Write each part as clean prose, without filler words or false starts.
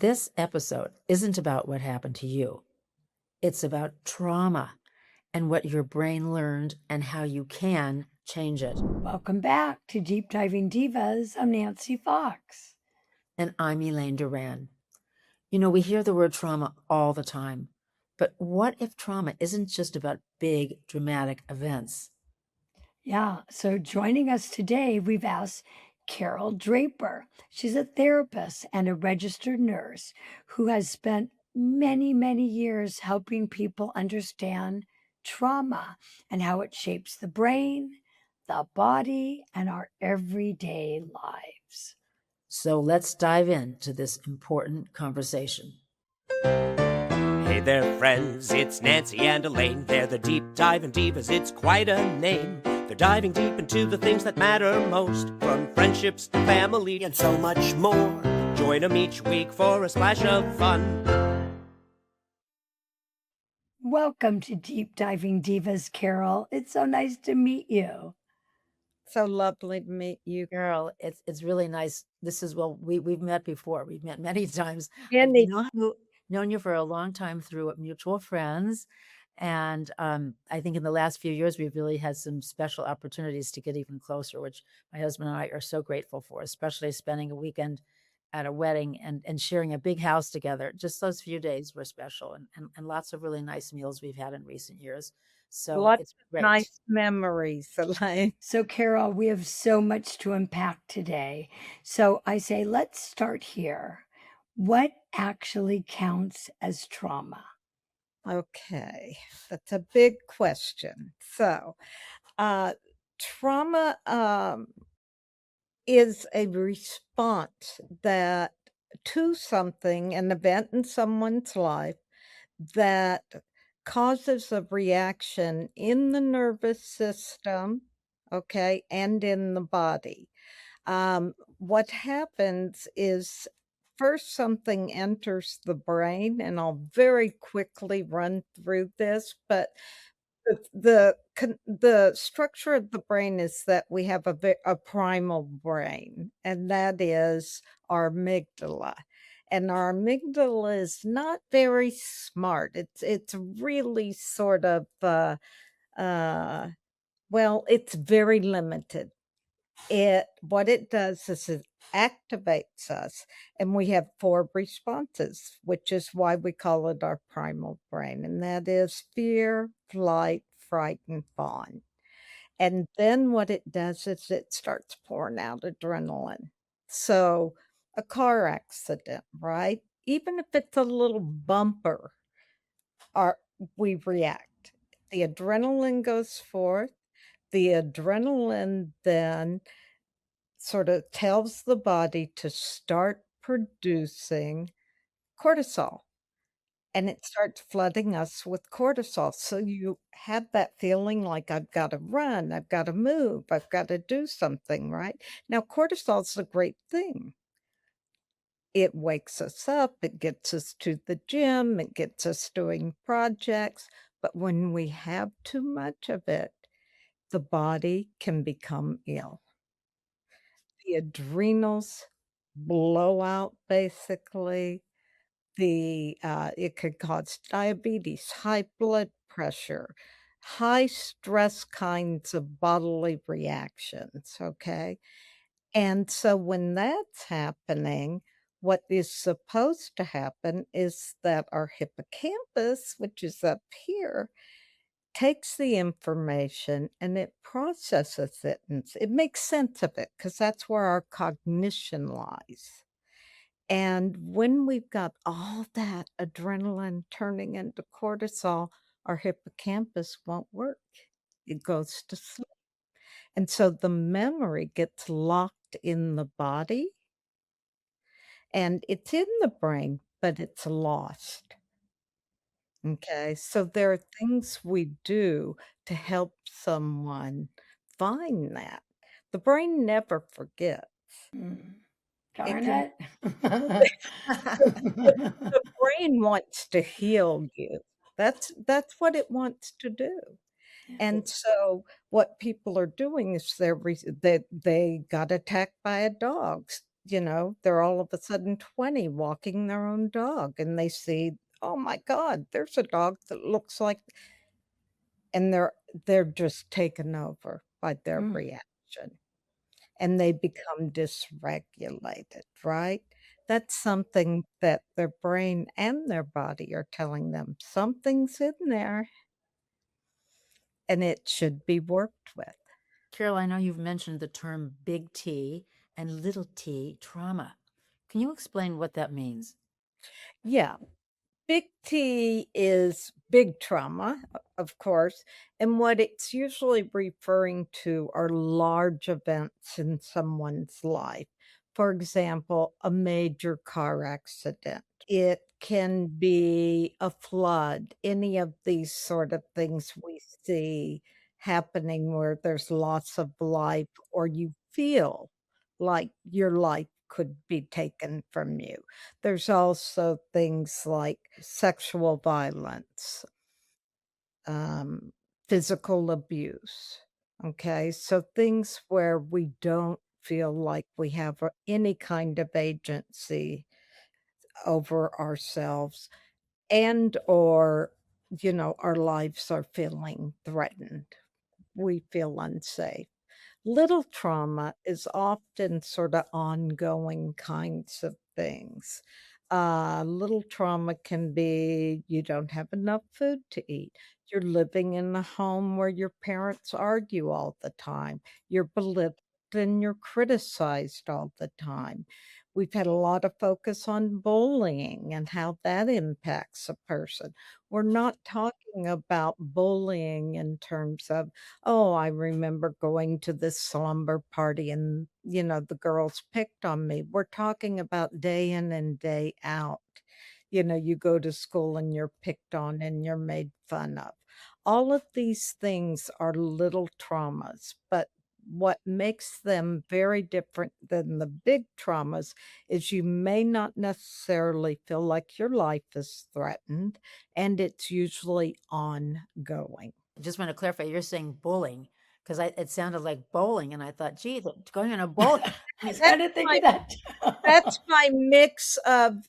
This episode isn't about what happened to you. It's about trauma and what your brain learned and how you can change it. Welcome back to Deep Diving Divas. I'm Nancy Fox. And I'm Elaine Duran. You know, we hear the word trauma all the time, but what if trauma isn't just about big, dramatic events? Yeah, so joining us today, we've asked Karyl Draper. She's a therapist and a registered nurse who has spent many, many years helping people understand trauma and how it shapes the brain, the body, and our everyday lives. So let's dive into this important conversation. Hey there, friends, it's Nancy and Elaine. They're the Deep Diving Divas, it's quite a name. They're diving deep into the things that matter most, from friendships to family and so much more. Join them each week for a splash of fun. Welcome to Deep Diving Divas, Karyl. It's so nice to meet you. So lovely to meet you. Girl, it's really nice. This is, well, we've met before. We've met many times. And I've known you for a long time through mutual friends. And I think in the last few years, we've really had some special opportunities to get even closer, which my husband and I are so grateful for, especially spending a weekend at a wedding and sharing a big house together. Just those few days were special, and lots of really nice meals we've had in recent years. So lots it's of great. nice memories, Elaine. So, Karyl, we have so much to unpack today. So, I say, let's start here. What actually counts as trauma? Okay, that's a big question. So, trauma is a response that to something, an event in someone's life that causes a reaction in the nervous system, okay, and in the body. What happens is first something enters the brain, and I'll very quickly run through this, but the structure of the brain is that we have a primal brain, and that is our amygdala. And our amygdala is not very smart. It's really sort of uh well, it's very limited. What it does is it activates us, and we have 4 responses, which is why we call it our primal brain, and that is fear, flight, fright, and fawn. And then what it does is it starts pouring out adrenaline. So, a car accident, right? Even if it's a little bumper, our we react. The adrenaline goes forth. The adrenaline then sort of tells the body to start producing cortisol, and it starts flooding us with cortisol. So you have that feeling like, I've got to run, I've got to move, I've got to do something, right? Now, cortisol is a great thing. It wakes us up, it gets us to the gym, it gets us doing projects. But when we have too much of it, the body can become ill. The adrenals blow out, basically. It could cause diabetes, high blood pressure, high stress kinds of bodily reactions, okay? And so when that's happening, what is supposed to happen is that our hippocampus, which is up here, takes the information and it processes it, and it makes sense of it because that's where our cognition lies. And when we've got all that adrenaline turning into cortisol, our hippocampus won't work. It goes to sleep. And so the memory gets locked in the body and it's in the brain, but it's lost. Okay, so there are things we do to help someone find that. The brain never forgets. It Darn can it. the brain wants to heal you. That's what it wants to do. And so what people are doing is they got attacked by a dog. they're all of a sudden 20 walking their own dog and they see, oh my God, there's a dog that looks like, and they're just taken over by their Mm. reaction and they become dysregulated, right? That's something that their brain and their body are telling them something's in there and it should be worked with. Carol, I know you've mentioned the term big T and little t trauma. Can you explain what that means? Yeah. Big T is big trauma, of course, and what it's usually referring to are large events in someone's life. For example, a major car accident. It can be a flood, any of these sort of things we see happening where there's loss of life or you feel like your life could be taken from you. There's also things like sexual violence, um, physical abuse. Okay, so things where we don't feel like we have any kind of agency over ourselves and or our lives are feeling threatened. We feel unsafe. Little trauma is often sort of ongoing kinds of things. Little trauma can be you don't have enough food to eat. You're living in a home where your parents argue all the time. You're belittled and you're criticized all the time. We've had a lot of focus on bullying and how that impacts a person. We're not talking about bullying in terms of, oh, I remember going to this slumber party and, the girls picked on me. We're talking about day in and day out. You go to school and you're picked on and you're made fun of. All of these things are little traumas, but what makes them very different than the big traumas is you may not necessarily feel like your life is threatened, and it's usually ongoing. I just want to clarify, you're saying bowling because it sounded like bowling, and I thought, gee, going on a bowling. I was That's kind of my thinking that. that's my mix of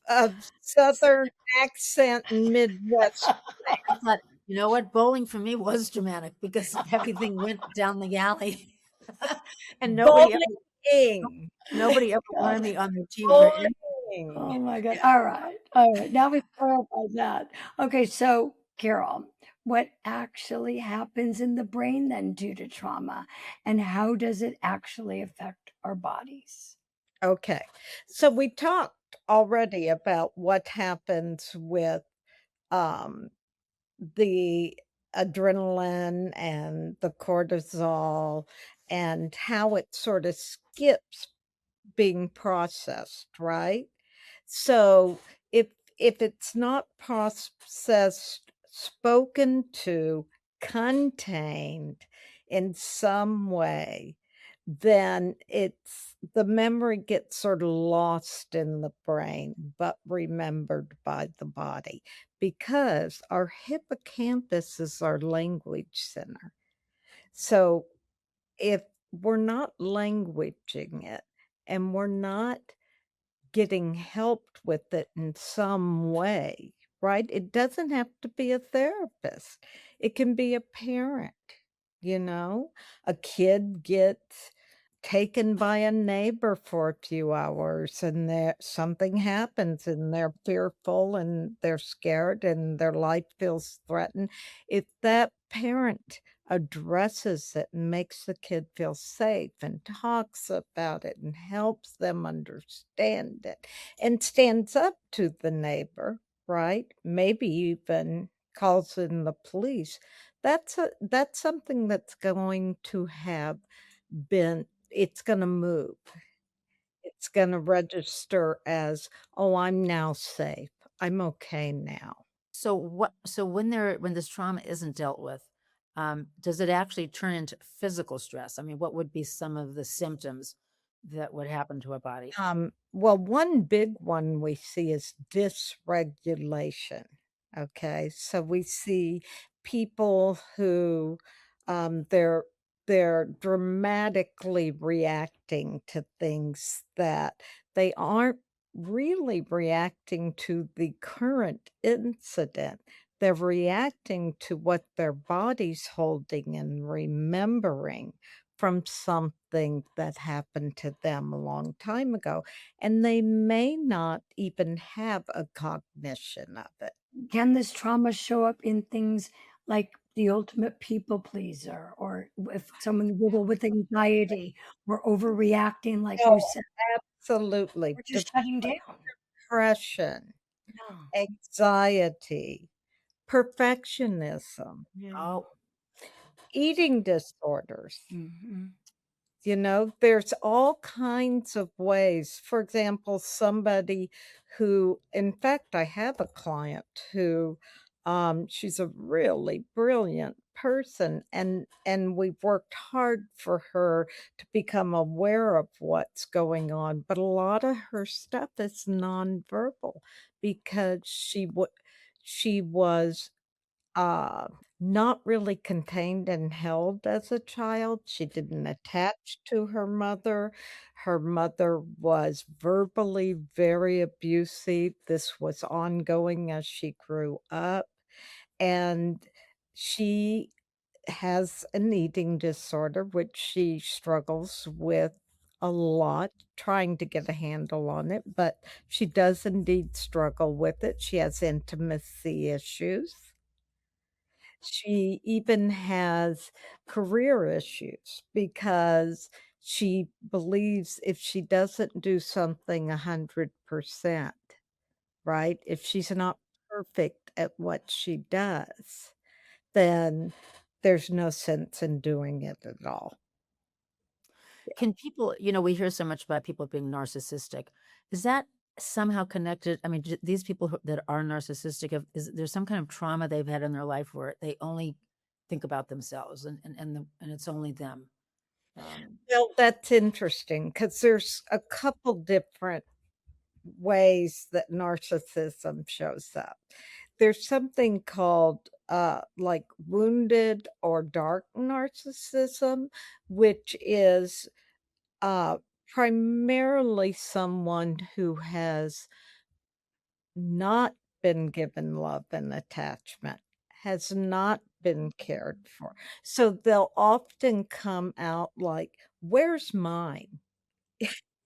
Southern accent and Midwest. I thought, you know what? Bowling for me was dramatic because everything went down the alley. And Bowling. nobody ever wanted me on their team for any. Oh Bowling. my God. All right. All right. Now we've clarified that. Okay. So, Carol, what actually happens in the brain then due to trauma, and how does it actually affect our bodies? Okay. So we talked already about what happens with, um, the adrenaline and the cortisol and how it sort of skips being processed, right? So if if it's not processed, spoken to, contained in some way, then the memory gets sort of lost in the brain, but remembered by the body because our hippocampus is our language center. So if we're not languaging it and we're not getting helped with it in some way, right? It doesn't have to be a therapist. It can be a parent, you know? A kid gets taken by a neighbor for a few hours and something happens and they're fearful and they're scared and their life feels threatened. If that parent addresses it and makes the kid feel safe and talks about it and helps them understand it and stands up to the neighbor, right? Maybe even calls in the police. That's something that's going to have been it's gonna move. It's gonna register as, "Oh, I'm now safe. I'm okay now." So when this trauma isn't dealt with, does it actually turn into physical stress? I mean, what would be some of the symptoms that would happen to a body? Well, one big one we see is dysregulation, okay? So we see people who, their they're dramatically reacting to things that they aren't really reacting to the current incident. They're reacting to what their body's holding and remembering from something that happened to them a long time ago, and they may not even have a cognition of it. Can this trauma show up in things like the ultimate people pleaser, or if someone with anxiety or overreacting, like you Oh, said, absolutely. or just shutting down? Depression, Yeah. anxiety, perfectionism, Yeah. Oh, eating disorders. Mhm. There's all kinds of ways. For example, somebody who, in fact, I have a client who, she's a really brilliant person, and we've worked hard for her to become aware of what's going on. But a lot of her stuff is nonverbal because she was uh, not really contained and held as a child. She didn't attach to her mother. Her mother was verbally very abusive. This was ongoing as she grew up. And she has an eating disorder, which she struggles with a lot, trying to get a handle on it, but she does indeed struggle with it. She has intimacy issues. She even has career issues because she believes if she doesn't do something 100%, right? If she's not perfect at what she does, then there's no sense in doing it at all. can people, we hear so much about people being narcissistic. Is that somehow connected? I mean, these people that are narcissistic, is there some kind of trauma they've had in their life where they only think about themselves and it's only them? Um, Well, that's interesting because there's a couple different ways that narcissism shows up. There's something called like wounded or dark narcissism, which is uh, primarily someone who has not been given love and attachment, has not been cared for. So they'll often come out like, where's mine?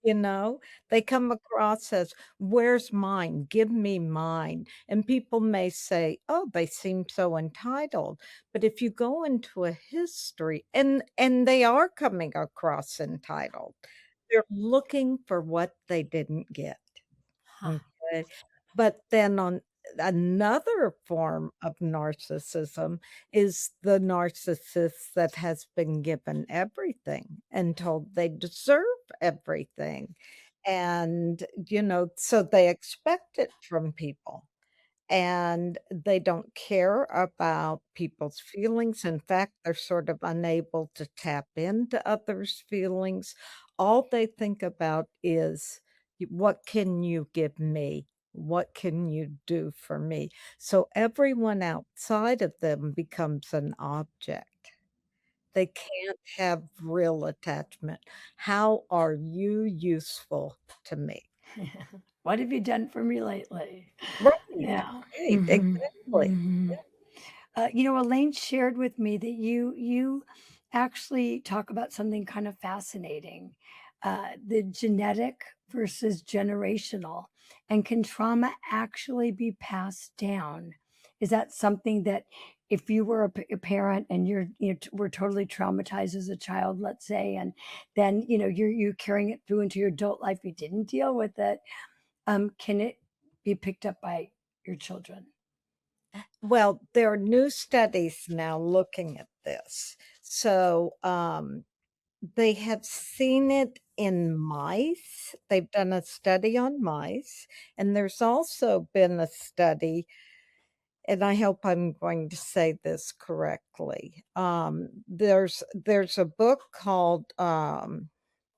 You know, they come across as, "Where's mine? Give me mine." And people may say, "Oh, they seem so entitled." But if you go into a history and they are coming across entitled, they're looking for what they didn't get. huh. Okay. But then on another form of narcissism is the narcissist that has been given everything and told they deserve everything. And, so they expect it from people and they don't care about people's feelings. In fact, they're sort of unable to tap into others' feelings. All they think about is, what can you give me? What can you do for me? So everyone outside of them becomes an object. They can't have real attachment. How are you useful to me? What have you done for me lately? Right, Yeah. right, Mhm. exactly. Mhm. Elaine shared with me that you actually talk about something kind of fascinating, the genetic versus generational, and can trauma actually be passed down? Is that something that if you were a parent and were totally traumatized as a child, let's say, and then you're carrying it through into your adult life, you didn't deal with it, can it be picked up by your children? Well, there are new studies now looking at this. So, they have seen it in mice. They've done a study on mice, and there's also been a study, and I hope I'm going to say this correctly. There's a book called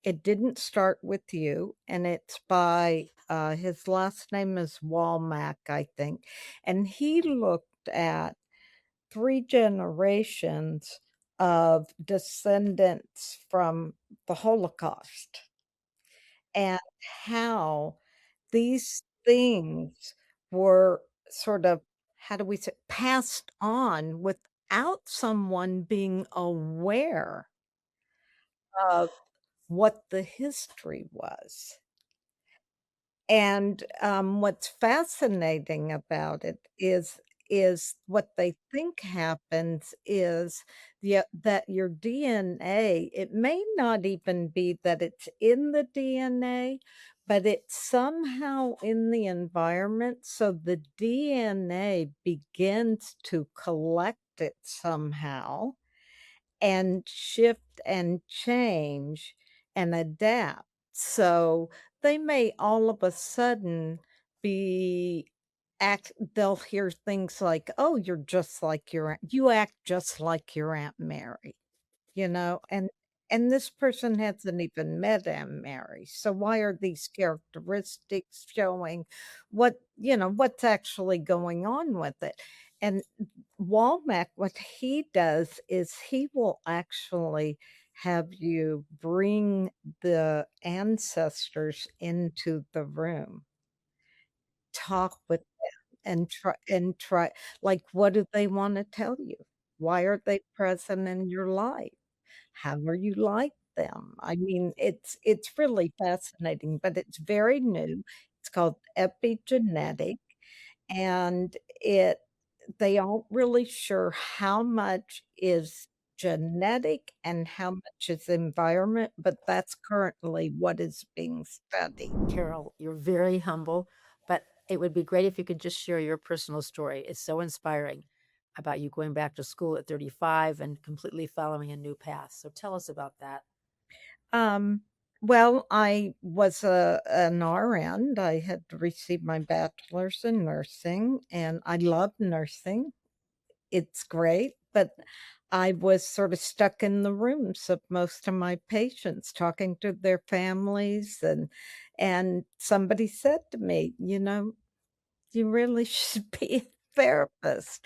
It Didn't Start With You, and it's by his last name is Walmack, I think. And he looked at 3 generations of descendants from the Holocaust and how these things were sort of, how do we say, passed on without someone being aware of what the history was. And, what's fascinating about it is what they think happens is, that your DNA, it may not even be that it's in the DNA, but it's somehow in the environment, so the DNA begins to collect it somehow and shift and change and adapt. So they may all of a sudden be they'll hear things like, "Oh, you're just like your aunt, you act just like your Aunt Mary," you know, and this person hasn't even met Aunt Mary. So why are these characteristics showing what's actually going on with it? And Walmart, what he does is he will actually have you bring the ancestors into the room, talk with and try, like, what do they wanna tell you? Why are they present in your life? How are you like them? I mean, it's really fascinating, but it's very new. It's called epigenetic, and it they aren't really sure how much is genetic and how much is environment, but that's currently what is being studied. Carol, you're very humble, but it would be great if you could just share your personal story. It's so inspiring about you going back to school at 35 and completely following a new path. So tell us about that. Um, well, I was an RN. I had received my bachelor's in nursing, and I love nursing. It's great, but I was sort of stuck in the rooms of most of my patients, talking to their families, and somebody said to me, "You really should be a therapist."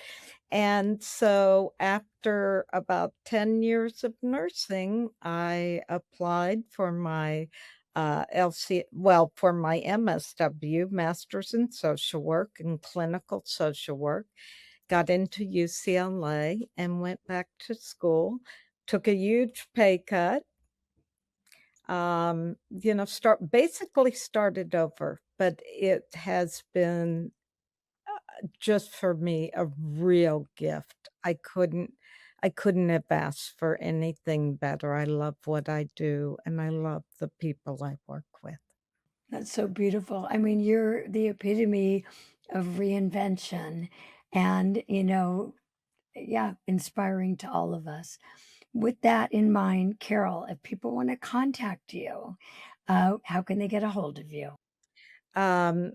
And so after about 10 years of nursing, I applied for my for my MSW, Master's in Social Work and Clinical Social Work, got into UCLA and went back to school, took a huge pay cut, started over, but it has been just for me a real gift. I couldn't have asked for anything better. I love what I do, and I love the people I work with. That's so beautiful. I mean, you're the epitome of reinvention and, yeah, inspiring to all of us. With that in mind, Carol, if people want to contact you, how can they get a hold of you? Um,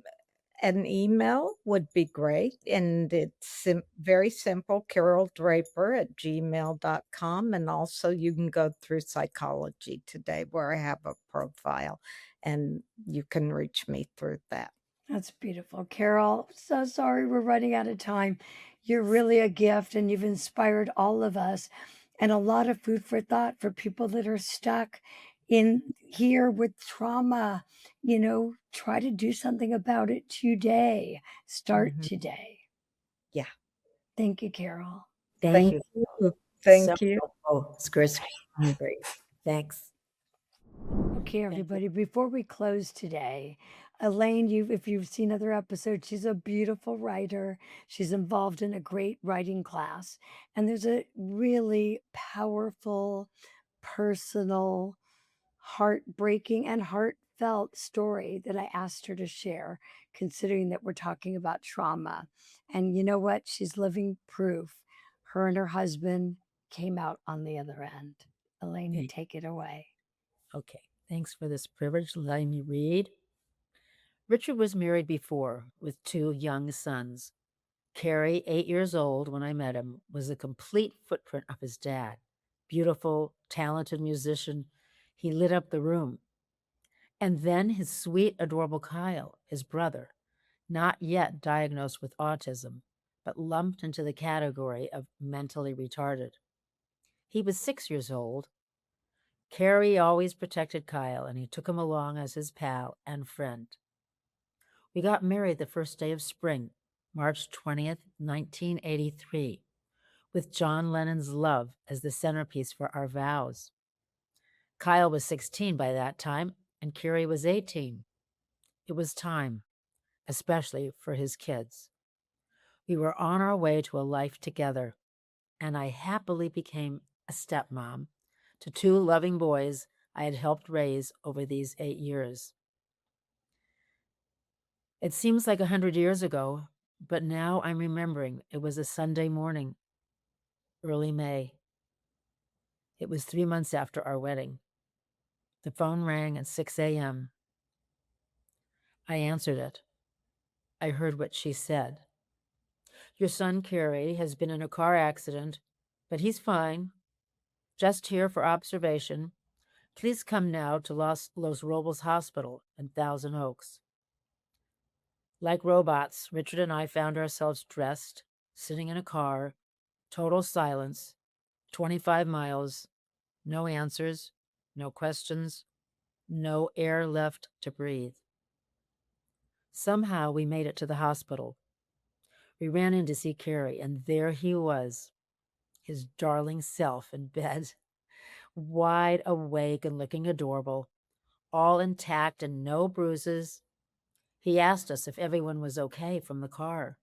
an email would be great, and it's very simple, caroldraper@gmail.com, and also you can go through Psychology Today, where I have a profile, and you can reach me through that. That's beautiful. Carol, so sorry we're running out of time. You're really a gift and you've inspired all of us and a lot of food for thought for people that are stuck in here with trauma. Try to do something about it today. Start Mhm. today. Yeah. Thank you, Carol. Thank Thank you. So thank you. helpful. It's great. Great. Thanks. Okay, Thank you. everybody, before we close today, Elaine, if you've seen other episodes, she's a beautiful writer. She's involved in a great writing class. And there's a really powerful, personal, heartbreaking, and heartfelt story that I asked her to share, considering that we're talking about trauma. And you know what? She's living proof. Her and her husband came out on the other end. Elaine, Okay. take it away. Okay. Thanks for this privilege, letting me read. Richard was married before with two young sons. Carrie, 8 years old when I met him, was a complete footprint of his dad. Beautiful, talented musician. He lit up the room. And then his sweet, adorable Kyle, his brother, not yet diagnosed with autism, but lumped into the category of mentally retarded. He was 6 years old. Carrie always protected Kyle, and he took him along as his pal and friend. We got married the first day of spring, March 20th, 1983, with John Lennon's Love as the centerpiece for our vows. Kyle was 16 by that time, and Carrie was 18. It was time, especially for his kids. We were on our way to a life together, and I happily became a stepmom to two loving boys I had helped raise over these 8 years. It seems like 100 years ago, but now I'm remembering it was a Sunday morning, early May. It was 3 months after our wedding. The phone rang at 6 a.m. I answered it. I heard what she said. Your son, Carrie, has been in a car accident, but he's fine. Just here for observation. Please come now to Los Robles Hospital in Thousand Oaks. Like robots, Richard and I found ourselves dressed, sitting in a car, total silence, 25 miles, no answers, no questions, no air left to breathe. Somehow we made it to the hospital. We ran in to see Carrie, and there he was, his darling self in bed, wide awake and looking adorable, all intact and no bruises. He asked us if everyone was okay from the car.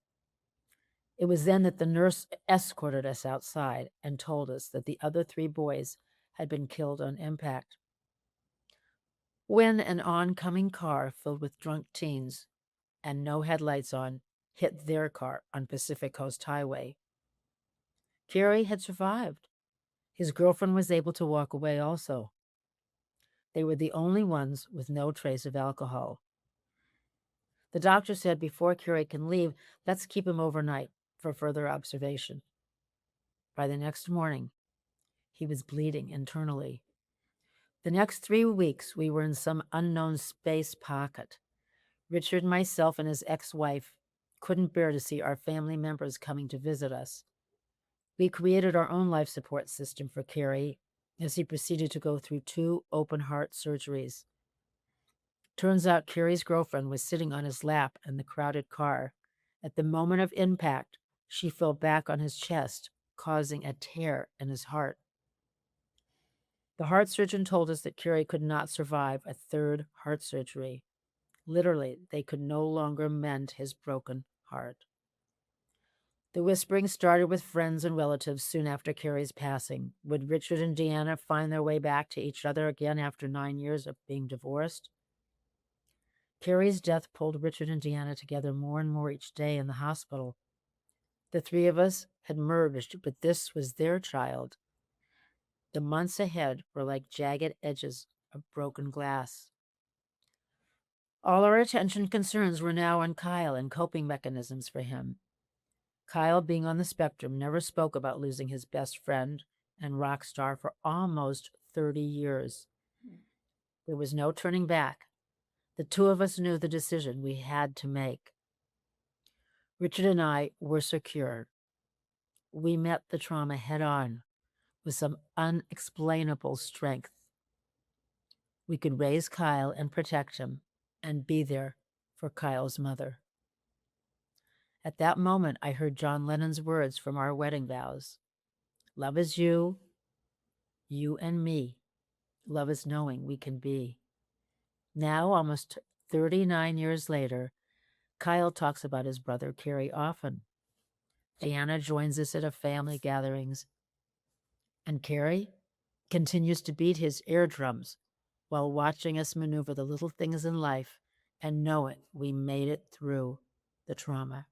It was then that the nurse escorted us outside and told us that the other 3 boys had been killed on impact. When an oncoming car filled with drunk teens and no headlights on hit their car on Pacific Coast Highway. Carrie had survived. His girlfriend was able to walk away also. They were the only ones with no trace of alcohol. The doctor said before Carrie can leave, let's keep him overnight for further observation. By the next morning, he was bleeding internally. The next 3 weeks, we were in some unknown space pocket. Richard, myself, and his ex-wife couldn't bear to see our family members coming to visit us. We created our own life support system for Carrie as he proceeded to go through 2 open heart surgeries. Turns out Carrie's girlfriend was sitting on his lap in the crowded car. At the moment of impact, she fell back on his chest, causing a tear in his heart. The heart surgeon told us that Carrie could not survive a 3rd heart surgery. Literally, they could no longer mend his broken heart. The whispering started with friends and relatives soon after Carrie's passing. Would Richard and Deanna find their way back to each other again after 9 years of being divorced? Carrie's death pulled Richard and Deanna together more and more each day in the hospital. The 3 of us had merged, but this was their child. The months ahead were like jagged edges of broken glass. All our attention and concerns were now on Kyle and coping mechanisms for him. Kyle, being on the spectrum, never spoke about losing his best friend and rock star for almost 30 years. There was no turning back. The 2 of us knew the decision we had to make. Richard and I were secure. We met the trauma head on with some unexplainable strength. We could raise Kyle and protect him and be there for Kyle's mother. At that moment, I heard John Lennon's words from our wedding vows. Love is you and me. Love is knowing we can be. Now, almost 39 years later, Kyle talks about his brother Carrie often. Deanna joins us at our family gatherings. And Carrie continues to beat his eardrums while watching us maneuver the little things in life and know it, we made it through the trauma.